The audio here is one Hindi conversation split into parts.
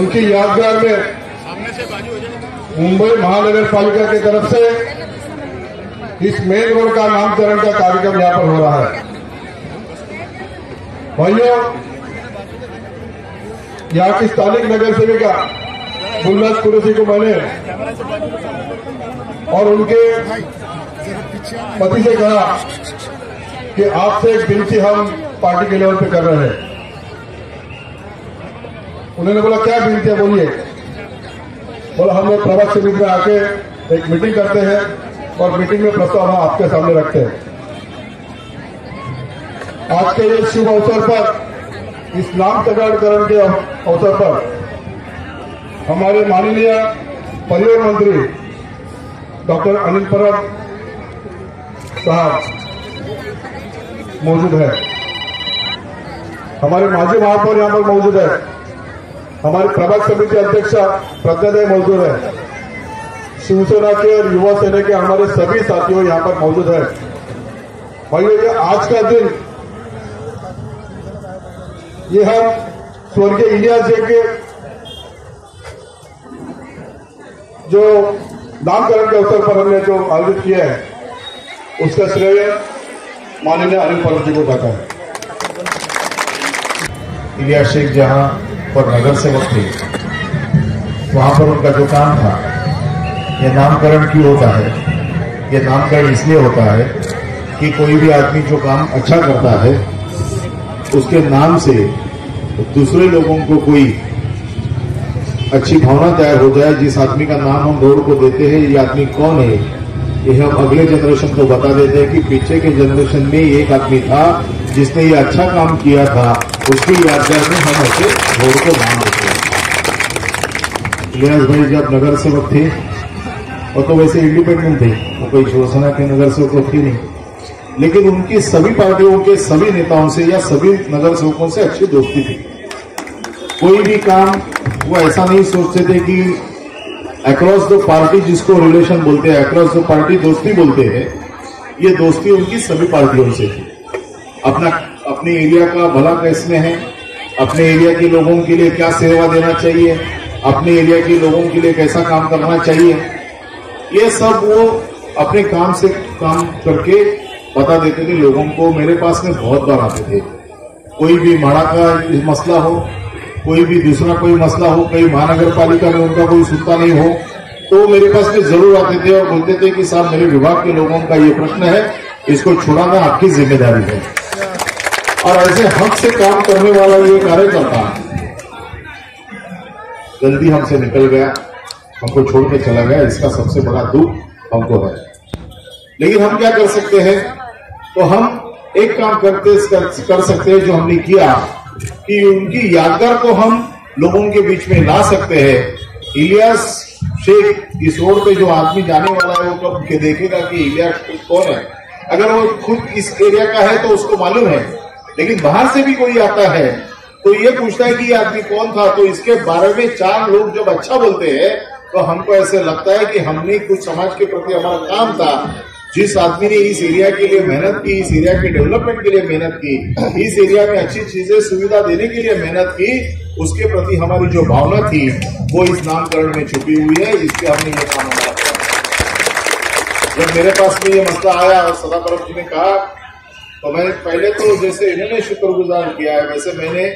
उनकी यादगार में मुंबई महानगर पालिका की तरफ से इस मेन रोड का नामकरण का कार्यक्रम यहाँ पर हो रहा है। भाइयों, यहाँ की स्थानिक नगर सेविका गुलनाज कुरैशी को मैंने और उनके पति से कहा कि आपसे एक विनती हम पार्टी के लेवल पे कर रहे हैं। उन्होंने बोला क्या विनती है, बोलिए। बोला हम लोग प्रभाग समिति में आके एक मीटिंग करते हैं और मीटिंग में प्रस्ताव हम आपके सामने रखते हैं। आज के इस शुभ अवसर पर, इस नामकरण के अवसर पर हमारे माननीय परिवहन मंत्री डॉक्टर अनिल परब साहब मौजूद है, हमारे माजी महापौर यहाँ पर मौजूद है, हमारे प्रभाग समिति अध्यक्ष प्रज्ञादेव मौजूद है, शिवसेना के और युवा सेना के हमारे सभी साथियों यहाँ पर मौजूद है। भाइयों, ये आज का दिन ये हम स्वर्गीय इलियास जी के जो नामकरण के अवसर पर हमने जो आयोजित किया है उसका श्रेय माननीय अनिल परब जी को जाता है। इलियास शेख जहां पर नगर सेवक थे, वहां पर उनका जो काम था, ये नामकरण क्यों होता है? ये नामकरण इसलिए होता है कि कोई भी आदमी जो काम अच्छा करता है उसके नाम से दूसरे लोगों को कोई अच्छी भावना तैयार हो जाए। जिस आदमी का नाम हम रोड को देते हैं, ये आदमी कौन है, ये हम अगले जनरेशन को बता देते हैं कि पीछे के जनरेशन में एक आदमी था जिसने ये अच्छा काम किया था, उसकी यादगार में हम ऐसे रोड को नाम देते हैं। इलियास भाई जब नगर सेवक थे और तो वैसे इंडिपेंडेंट थे, वो कोई शिवसेना के नगर सेवक थे नहीं, लेकिन उनकी सभी पार्टियों के सभी नेताओं से या सभी नगर सेवकों से अच्छी दोस्ती थी। कोई भी काम वो ऐसा नहीं सोचते थे कि अक्रॉस द पार्टी, जिसको रिलेशन बोलते हैं, अक्रॉस द पार्टी दोस्ती बोलते हैं, ये दोस्ती उनकी सभी पार्टियों से थी। अपने एरिया का भला कैसमें है, अपने एरिया के लोगों के लिए क्या सेवा देना चाहिए, अपने एरिया के लोगों के लिए कैसा काम करना चाहिए, ये सब वो अपने काम से काम करके बता देते थे लोगों को। मेरे पास में बहुत बार आते थे, कोई भी माड़ा का मसला हो, कोई भी दूसरा कोई मसला हो, कहीं महानगर पालिका में उनका कोई सुनता नहीं हो, तो मेरे पास में जरूर आते थे और बोलते थे कि साहब मेरे विभाग के लोगों का ये प्रश्न है, इसको छुड़ाना आपकी जिम्मेदारी है। और ऐसे हक से काम करने वाला ये कार्यकर्ता जल्दी हमसे निकल गया, हमको छोड़ के चला गया, इसका सबसे बड़ा दुख हमको है। लेकिन हम क्या कर सकते हैं? तो हम एक काम कर सकते हैं जो हमने किया कि उनकी यादगार को हम लोगों के बीच में ला सकते हैं। इलियास शेख, इस रोड पे जो आदमी जाने वाला है वो कब देखेगा कि इलियास शेख कौन है। अगर वो खुद इस एरिया का है तो उसको मालूम है, लेकिन बाहर से भी कोई आता है तो ये पूछता है कि ये आदमी कौन था, तो इसके बारे में 4 लोग जब अच्छा बोलते हैं तो हमको ऐसे लगता है कि हमने कुछ समाज के प्रति हमारा काम था। जिस आदमी ने इस एरिया के लिए मेहनत की, इस एरिया के डेवलपमेंट के लिए मेहनत की, इस एरिया में अच्छी चीजें सुविधा देने के लिए मेहनत की, उसके प्रति हमारी जो भावना थी वो इस नामकरण में छुपी हुई है। इसके हमने ये काम किया। जब मेरे पास में ये मसला आया और सदा परब जी ने कहा, तो मैं पहले तो जैसे इन्होंने शुक्रगुजार किया है, वैसे मैंने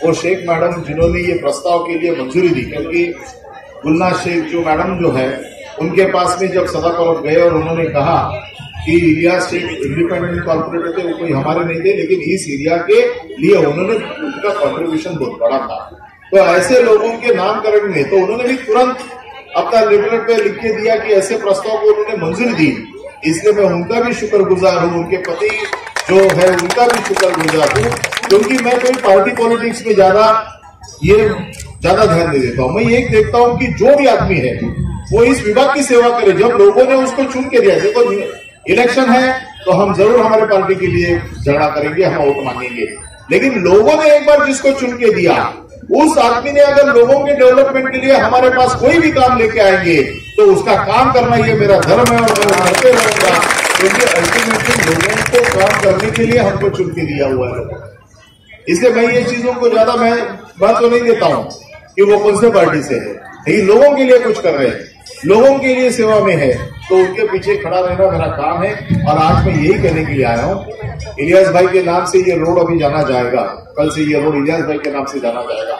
वो शेख मैडम जिन्होंने ये प्रस्ताव के लिए मंजूरी दी, क्योंकि गुलनाज शेख जो मैडम जो है उनके पास में जब सदा परब गए और उन्होंने कहा कि इलियास शेख इंडिपेंडेंट कॉर्पोरेटर थे, वो कोई हमारे नहीं थे, लेकिन इस एरिया के लिए उन्होंने उनका कॉन्ट्रीब्यूशन बहुत बड़ा था, तो ऐसे लोगों के नामकरण में तो उन्होंने भी तुरंत अपना लेटर पे लिख के दिया कि ऐसे प्रस्ताव को उन्होंने मंजूरी दी। इसलिए मैं उनका भी शुक्रगुजार हूँ, उनके पति जो है उनका भी शुक्रगुजार हूँ, क्योंकि मैं कोई पार्टी पॉलिटिक्स में ज्यादा ध्यान नहीं देता हूँ। मैं ये देखता हूँ कि जो भी आदमी है वो इस विभाग की सेवा करे। जब लोगों ने उसको चुन के दिया, देखो इलेक्शन है तो हम जरूर हमारे पार्टी के लिए झगड़ा करेंगे, हम वोट मांगेंगे, लेकिन लोगों ने एक बार जिसको चुन के दिया, उस आदमी ने अगर लोगों के डेवलपमेंट के लिए हमारे पास कोई भी काम लेके आएंगे तो उसका काम करना ये मेरा धर्म है और मैं करते रहूंगा, क्योंकि अल्टीमेटली लोगों को काम करने के लिए हमको चुन के दिया हुआ है। इसलिए मैं ये चीजों को ज्यादा मैं महत्व नहीं देता हूँ। कि वो कौन से पार्टी से है, लेकिन लोगों के लिए कुछ कर रहे हैं, लोगों के लिए सेवा में है, तो उनके पीछे खड़ा रहना मेरा काम है। और आज मैं यही कहने के लिए आया हूँ, इलियास भाई के नाम से ये रोड अभी जाना जाएगा, कल से ये रोड इलियास भाई के नाम से जाना जाएगा।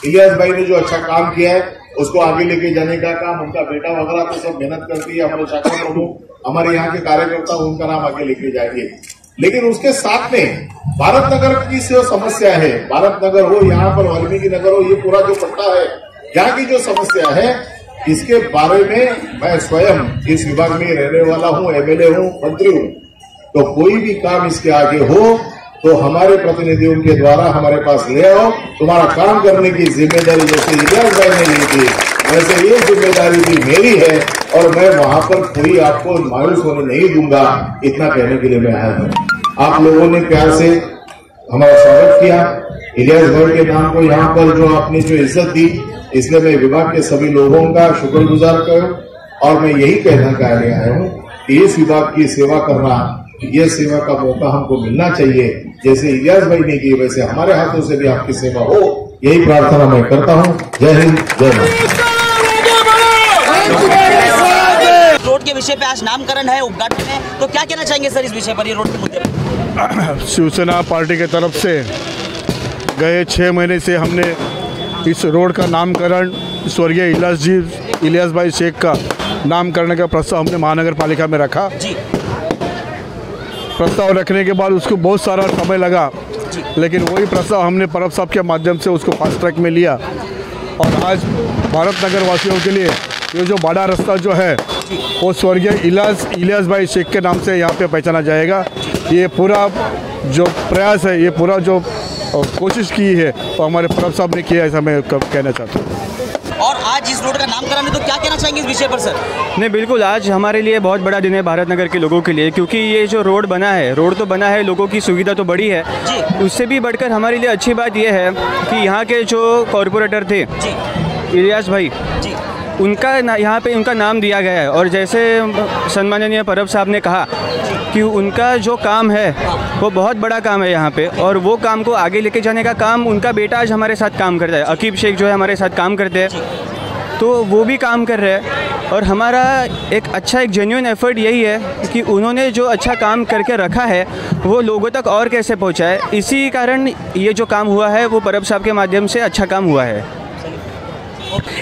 इलियास भाई ने जो अच्छा काम किया है उसको आगे लेके जाने का काम, उनका बेटा वगैरह तो सब मेहनत करती है, हमारे शाखा प्रमुख, हमारे यहाँ के कार्यकर्ता उनका नाम आगे लेके जाएंगे। लेकिन उसके साथ में भारत नगर की जो समस्या है, भारत नगर हो, यहाँ पर वाल्मीकि नगर हो, ये पूरा जो पट्टा है, यहाँ की जो समस्या है, इसके बारे में मैं स्वयं इस विभाग में रहने वाला हूँ, एमएलए हूँ, मंत्री हूँ, तो कोई भी काम इसके आगे हो तो हमारे प्रतिनिधियों के द्वारा हमारे पास ले आओ। तुम्हारा काम करने की जिम्मेदारी जैसे इलियास भाई ने ली थी, वैसे ये जिम्मेदारी भी मेरी है और मैं वहां पर कोई आपको मायूस होने नहीं दूंगा। इतना कहने के लिए मैं आया हूं। आप लोगों ने प्यार से हमारा स्वागत किया, इलियास भाई के नाम को यहाँ पर जो आपने जो इज्जत दी, इसलिए मैं विभाग के सभी लोगों का शुक्रगुजार करूं। और मैं यही कहना चाह आया हूं कि इस विभाग की सेवा करना, ये सेवा का मौका हमको मिलना चाहिए। जैसे इलियास भाई ने की, वैसे हमारे हाथों से भी आपकी सेवा हो, यही प्रार्थना मैं करता हूं। जय हिंद, जय भारत। रोड के विषय पे आज नामकरण है, उद्घाटन है, तो क्या कहना चाहेंगे सर इस विषय पर, ये रोड के मुद्दे पर? शिवसेना पार्टी की तरफ से गए 6 महीने से हमने इस रोड का नामकरण स्वर्गीय इलियास भाई शेख का नाम करने का प्रस्ताव हमने महानगर पालिका में रखा जी। प्रस्ताव रखने के बाद उसको बहुत सारा समय लगा, लेकिन वही प्रस्ताव हमने परब साहब के माध्यम से उसको फास्ट ट्रैक में लिया और आज भारत नगर वासियों के लिए ये जो बड़ा रास्ता जो है वो स्वर्गीय इलियास भाई शेख के नाम से यहाँ पे पहचाना जाएगा। ये पूरा जो प्रयास है, ये पूरा जो कोशिश की है वो हमारे परब साहब ने किया, ऐसा मैं कहना चाहता हूँ। और आज इस रोड का नामकरण है, तो क्या कहना चाहेंगे इस विषय पर सर? नहीं, बिल्कुल, आज हमारे लिए बहुत बड़ा दिन है भारत नगर के लोगों के लिए, क्योंकि ये जो रोड बना है, रोड तो बना है, लोगों की सुविधा तो बड़ी है जी। उससे भी बढ़कर हमारे लिए अच्छी बात यह है कि यहाँ के जो कॉरपोरेटर थे जी, इलियास भाई जी, उनका यहाँ पे उनका नाम दिया गया है। और जैसे सम्माननीय परब साहब ने कहा कि उनका जो काम है वो बहुत बड़ा काम है यहाँ पे, और वो काम को आगे लेके जाने का काम उनका बेटा आज हमारे साथ काम करता है। अकीब शेख जो है हमारे साथ काम करते हैं, तो वो भी काम कर रहे हैं। और हमारा एक जेन्युइन एफर्ट यही है कि उन्होंने जो अच्छा काम करके रखा है वो लोगों तक और कैसे पहुँचाए। इसी कारण ये जो काम हुआ है वो परब साहब के माध्यम से अच्छा काम हुआ है।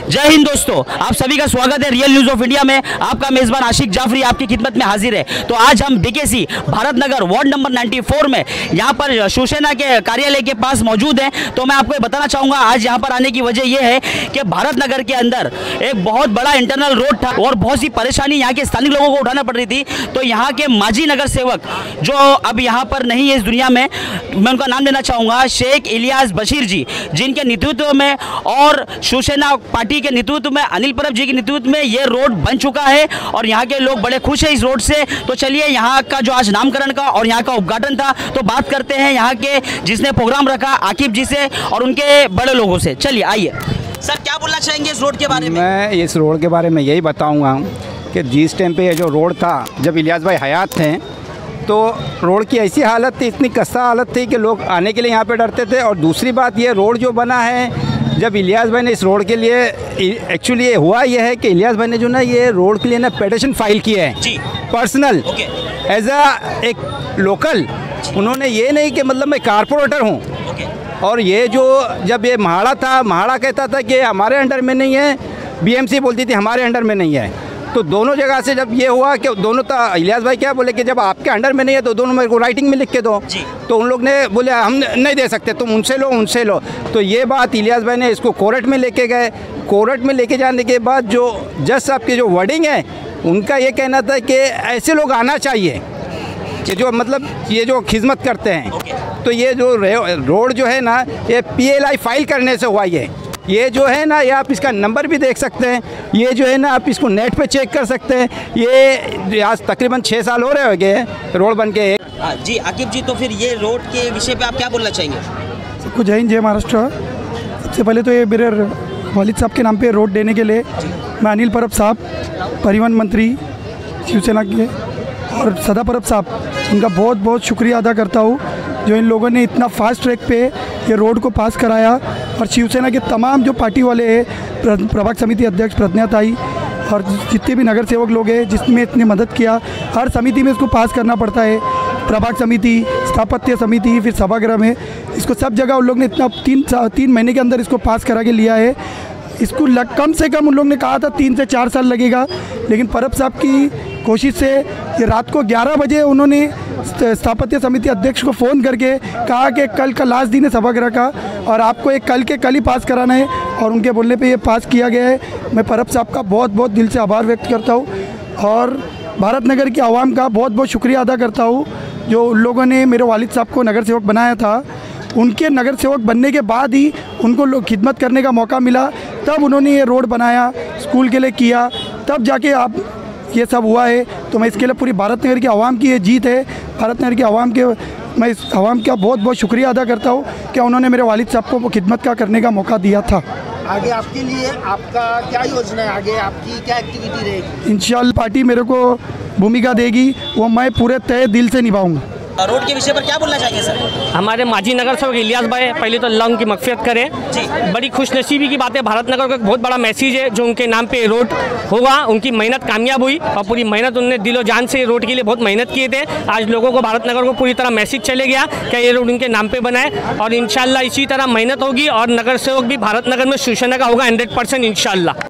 जय हिंद दोस्तों, आप सभी का स्वागत है रियल न्यूज ऑफ इंडिया में। आपका मेजबान आशिक जाफरी आपकी खिदमत में हाजिर है। तो आज हम BKC Bharat Nagar ward number 94 में यहाँ पर शिवसेना के कार्यालय के पास मौजूद हैं। तो मैं आपको बताना चाहूँगा आज यहाँ पर आने की वजह यह है कि भारत नगर के अंदर एक बहुत बड़ा इंटरनल रोड था और बहुत सी परेशानी यहाँ के स्थानीय लोगों को उठाना पड़ रही थी। तो यहाँ के माजी नगर सेवक जो अब यहाँ पर नहीं है इस दुनिया में, मैं उनका नाम लेना चाहूँगा, शेख इलियास बशीर जी, जिनके नेतृत्व में और शिवसेना पार्टी के नेतृत्व में, अनिल परब जी के नेतृत्व में ये रोड बन चुका है और यहाँ के लोग बड़े खुश हैं इस रोड से। तो चलिए यहाँ का जो आज नामकरण का और यहाँ का उद्घाटन था, तो बात करते हैं यहाँ के जिसने प्रोग्राम रखा आकिब जी से और उनके बड़े लोगों से। चलिए आइए सर, क्या बोलना चाहेंगे इस रोड के बारे में? मैं इस रोड के बारे में यही बताऊँगा कि जिस टाइम पे ये जो रोड था, जब इलियास भाई हयात थे, तो रोड की ऐसी हालत थी, इतनी कस्सा हालत थी कि लोग आने के लिए यहाँ पे डरते थे। और दूसरी बात, ये रोड जो बना है, जब इलियास भाई ने इस रोड के लिए, एक्चुअली ये हुआ ये है कि इलियास भाई ने जो ना ये रोड के लिए ना पिटीशन फाइल किया है पर्सनल, एज एक लोकल। उन्होंने ये नहीं कि मतलब मैं कारपोरेटर हूँ। और ये जो जब ये महाड़ा था, महाड़ा कहता था कि हमारे अंडर में नहीं है, बीएमसी बोलती थी हमारे अंडर में नहीं है। तो दोनों जगह से जब ये हुआ कि दोनों, तो इलियास भाई क्या बोले कि जब आपके अंडर में नहीं है तो दोनों मेरे को राइटिंग में लिख के दो। तो उन लोग ने बोले हम नहीं दे सकते, तुम उनसे लो। तो ये बात इलियास भाई ने इसको कोर्ट में लेके गए। कोर्ट में लेके जाने के बाद जो जज साहब की जो वर्डिंग है, उनका ये कहना था कि ऐसे लोग आना चाहिए कि जो मतलब ये जो खिदमत करते हैं। तो ये जो रोड जो है ना, ये PLI फाइल करने से हुआ। ये जो है ना, ये आप इसका नंबर भी देख सकते हैं। ये जो है ना, आप इसको नेट पे चेक कर सकते हैं। ये आज तकरीबन 6 साल हो रहे होंगे रोड बन के। जी आकिब जी, तो फिर ये रोड के विषय पे आप क्या बोलना चाहेंगे? सबको जय हिंद, जय महाराष्ट्र। सबसे पहले तो ये मेरे वालिद साहब के नाम पे रोड देने के लिए मैं अनिल परब साहब, परिवहन मंत्री शिवसेना के, और सदा परब साहब, उनका बहुत बहुत शुक्रिया अदा करता हूँ, जो इन लोगों ने इतना फास्ट ट्रैक पे ये रोड को पास कराया और शिवसेना के तमाम जो पार्टी वाले हैं, प्रभाग समिति अध्यक्ष प्रज्ञाताई और जितने भी नगर सेवक लोग हैं जिसमें इतनी मदद किया, हर समिति में इसको पास करना पड़ता है, प्रभाग समिति, स्थापत्य समिति, फिर सभागृह में, इसको सब जगह उन लोग ने इतना 3 महीने के अंदर इसको पास करा के लिया है। इसको कम से कम उन लोग ने कहा था 3 से 4 साल लगेगा, लेकिन परब साहब की कोशिश से ये रात को 11 बजे उन्होंने स्थापत्य समिति अध्यक्ष को फ़ोन करके कहा कि कल का लास्ट दिन है सभागृह का और आपको एक कल ही पास कराना है, और उनके बोलने पे ये पास किया गया है। मैं परब साहब का बहुत बहुत दिल से आभार व्यक्त करता हूँ और भारत नगर की आवाम का बहुत बहुत शुक्रिया अदा करता हूँ जो उन लोगों ने मेरे वालिद साहब को नगर सेवक बनाया था। उनके नगर सेवक बनने के बाद ही उनको खिदमत करने का मौका मिला, तब उन्होंने ये रोड बनाया, स्कूल के लिए किया, तब जाके आप ये सब हुआ है। तो मैं इसके लिए पूरी भारत नगर की आवाम की ये जीत है। भारत नगर की आवाम के मैं इस आवाम का बहुत बहुत शुक्रिया अदा करता हूँ कि उन्होंने मेरे वालिद साहब को खिदमत का करने का मौका दिया था। आगे आपके लिए आपका क्या योजना है, आगे आपकी क्या एक्टिविटी रहेगी? इंशाअल्लाह पार्टी मेरे को भूमिका देगी, वो मैं पूरे तय दिल से निभाऊंगा। रोड के विषय पर क्या बोलना चाहिए सर? हमारे माजी नगर सेवक इलियास भाई पहले तो अल्लाह उनकी मगफिरत करें जी। बड़ी खुशनसीबी की बात है, भारत नगर का एक बहुत बड़ा मैसेज है जो उनके नाम पे रोड होगा। उनकी मेहनत कामयाब हुई और पूरी मेहनत उन्होंने दिलो जान से रोड के लिए बहुत मेहनत किए थे। आज लोगों को भारत नगर को पूरी तरह मैसेज चले गया कि ये रोड उनके नाम पे बना है और इंशाल्लाह इसी तरह मेहनत होगी और नगर सेवक भी भारत नगर में शिवसेना का होगा 100% इंशाल्लाह।